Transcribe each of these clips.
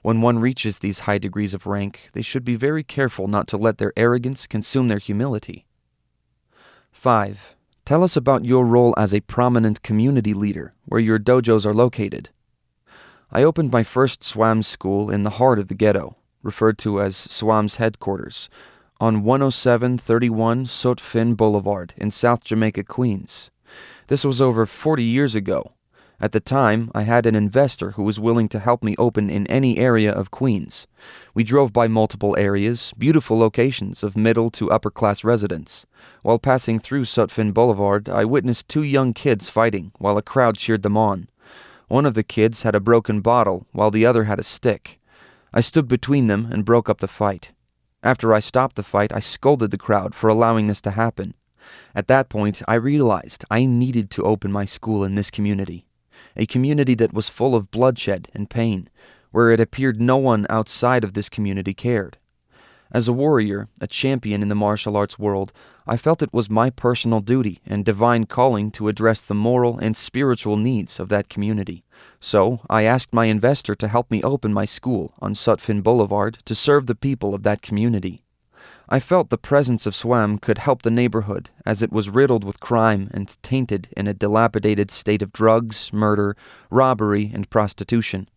When one reaches these high degrees of rank, they should be very careful not to let their arrogance consume their humility. 5. Tell us about your role as a prominent community leader, where your dojos are located. I opened my first SWAM school in the heart of the ghetto, referred to as SWAM's headquarters, on 10731 Sotfin Boulevard in South Jamaica, Queens. This was over 40 years ago. At the time, I had an investor who was willing to help me open in any area of Queens. We drove by multiple areas, beautiful locations of middle to upper-class residents. While passing through Sotfin Boulevard, I witnessed two young kids fighting while a crowd cheered them on. One of the kids had a broken bottle, while the other had a stick. I stood between them and broke up the fight. After I stopped the fight, I scolded the crowd for allowing this to happen. At that point, I realized I needed to open my school in this community. A community that was full of bloodshed and pain, where it appeared no one outside of this community cared. As a warrior, a champion in the martial arts world, I felt it was my personal duty and divine calling to address the moral and spiritual needs of that community. So, I asked my investor to help me open my school on Sotfin Boulevard to serve the people of that community. I felt the presence of SWAM could help the neighborhood, as it was riddled with crime and tainted in a dilapidated state of drugs, murder, robbery, and prostitution.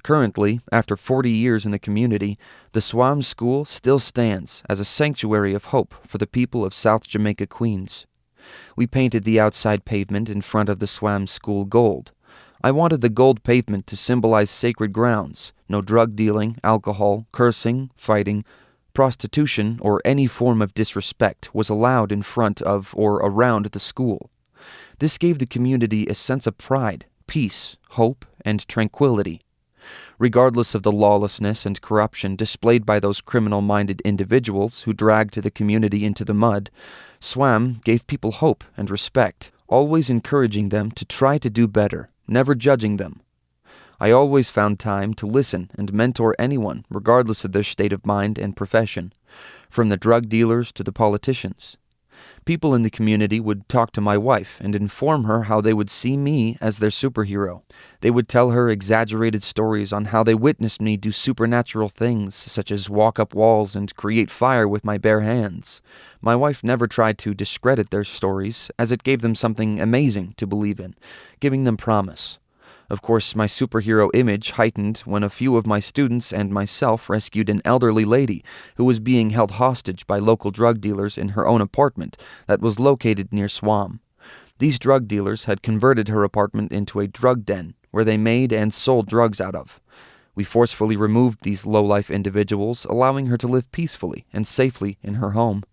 Currently, after 40 years in the community, the SWAM school still stands as a sanctuary of hope for the people of South Jamaica, Queens. We painted the outside pavement in front of the SWAM school gold. I wanted the gold pavement to symbolize sacred grounds, no drug dealing, alcohol, cursing, fighting, prostitution, or any form of disrespect was allowed in front of or around the school. This gave the community a sense of pride, peace, hope, and tranquility. Regardless of the lawlessness and corruption displayed by those criminal-minded individuals who dragged the community into the mud, SWAM gave people hope and respect, always encouraging them to try to do better, never judging them. I always found time to listen and mentor anyone, regardless of their state of mind and profession, from the drug dealers to the politicians. People in the community would talk to my wife and inform her how they would see me as their superhero. They would tell her exaggerated stories on how they witnessed me do supernatural things, such as walk up walls and create fire with my bare hands. My wife never tried to discredit their stories, as it gave them something amazing to believe in, giving them promise. Of course, my superhero image heightened when a few of my students and myself rescued an elderly lady who was being held hostage by local drug dealers in her own apartment that was located near SWAM. These drug dealers had converted her apartment into a drug den where they made and sold drugs out of. We forcefully removed these low-life individuals, allowing her to live peacefully and safely in her home.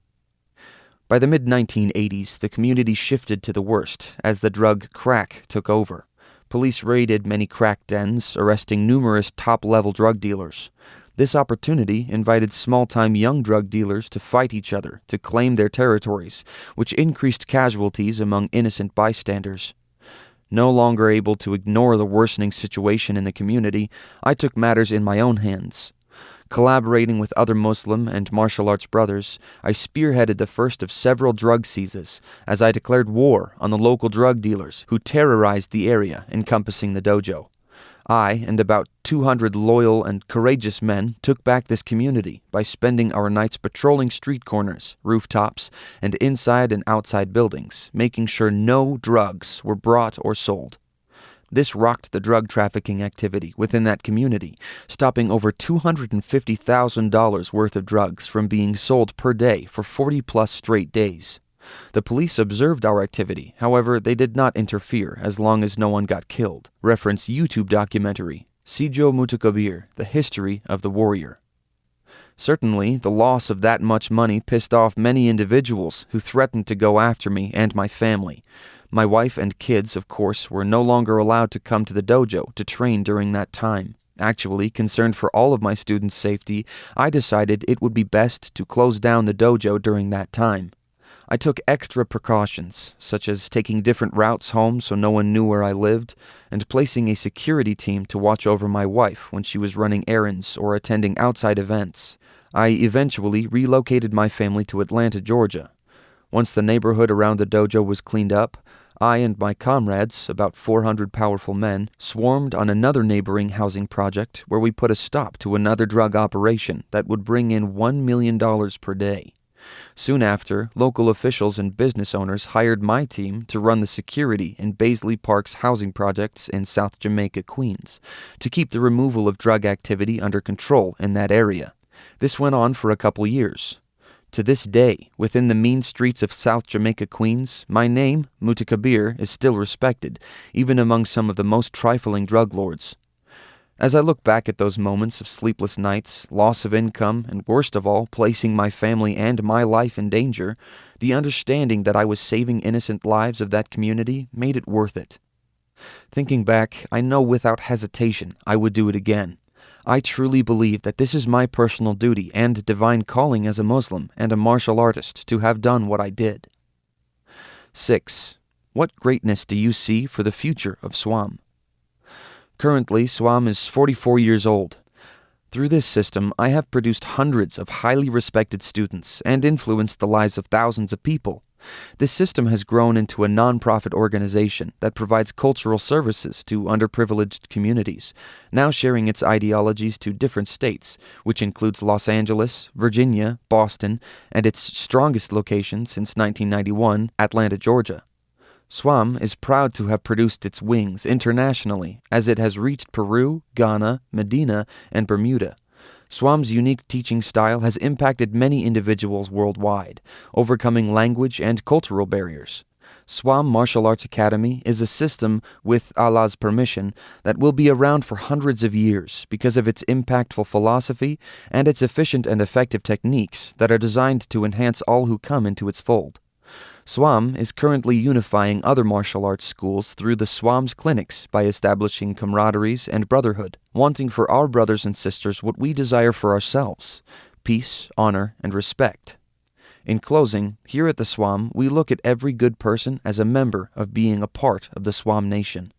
By the mid-1980s, the community shifted to the worst as the drug crack took over. Police raided many crack dens, arresting numerous top-level drug dealers. This opportunity invited small-time young drug dealers to fight each other to claim their territories, which increased casualties among innocent bystanders. No longer able to ignore the worsening situation in the community, I took matters in my own hands. Collaborating with other Muslim and martial arts brothers, I spearheaded the first of several drug seizes as I declared war on the local drug dealers who terrorized the area encompassing the dojo. I and about 200 loyal and courageous men took back this community by spending our nights patrolling street corners, rooftops, and inside and outside buildings, making sure no drugs were brought or sold. This rocked the drug trafficking activity within that community, stopping over $250,000 worth of drugs from being sold per day for 40-plus straight days. The police observed our activity, however, they did not interfere as long as no one got killed. Reference YouTube documentary, Sijo Mutakkabir, The History of the Warrior. Certainly, the loss of that much money pissed off many individuals who threatened to go after me and my family. My wife and kids, of course, were no longer allowed to come to the dojo to train during that time. Actually, concerned for all of my students' safety, I decided it would be best to close down the dojo during that time. I took extra precautions, such as taking different routes home so no one knew where I lived, and placing a security team to watch over my wife when she was running errands or attending outside events. I eventually relocated my family to Atlanta, Georgia. Once the neighborhood around the dojo was cleaned up, I and my comrades, about 400 powerful men, swarmed on another neighboring housing project where we put a stop to another drug operation that would bring in $1 million per day. Soon after, local officials and business owners hired my team to run the security in Baisley Park's housing projects in South Jamaica, Queens, to keep the removal of drug activity under control in that area. This went on for a couple years. To this day, within the mean streets of South Jamaica, Queens, my name, Mutakkabir, is still respected, even among some of the most trifling drug lords. As I look back at those moments of sleepless nights, loss of income, and worst of all, placing my family and my life in danger, the understanding that I was saving innocent lives of that community made it worth it. Thinking back, I know without hesitation I would do it again. I truly believe that this is my personal duty and divine calling as a Muslim and a martial artist to have done what I did. 6. What greatness do you see for the future of SWAM? Currently, SWAM is 44 years old. Through this system, I have produced hundreds of highly respected students and influenced the lives of thousands of people. This system has grown into a non-profit organization that provides cultural services to underprivileged communities, now sharing its ideologies to different states, which includes Los Angeles, Virginia, Boston, and its strongest location since 1991, Atlanta, Georgia. SWAM is proud to have produced its wings internationally, as it has reached Peru, Ghana, Medina, and Bermuda. SWAM's unique teaching style has impacted many individuals worldwide, overcoming language and cultural barriers. SWAM Martial Arts Academy is a system, with Allah's permission, that will be around for hundreds of years because of its impactful philosophy and its efficient and effective techniques that are designed to enhance all who come into its fold. SWAM is currently unifying other martial arts schools through the SWAM's clinics by establishing camaraderies and brotherhood, wanting for our brothers and sisters what we desire for ourselves: peace, honor, and respect. In closing, here at the SWAM, we look at every good person as a member of being a part of the SWAM nation.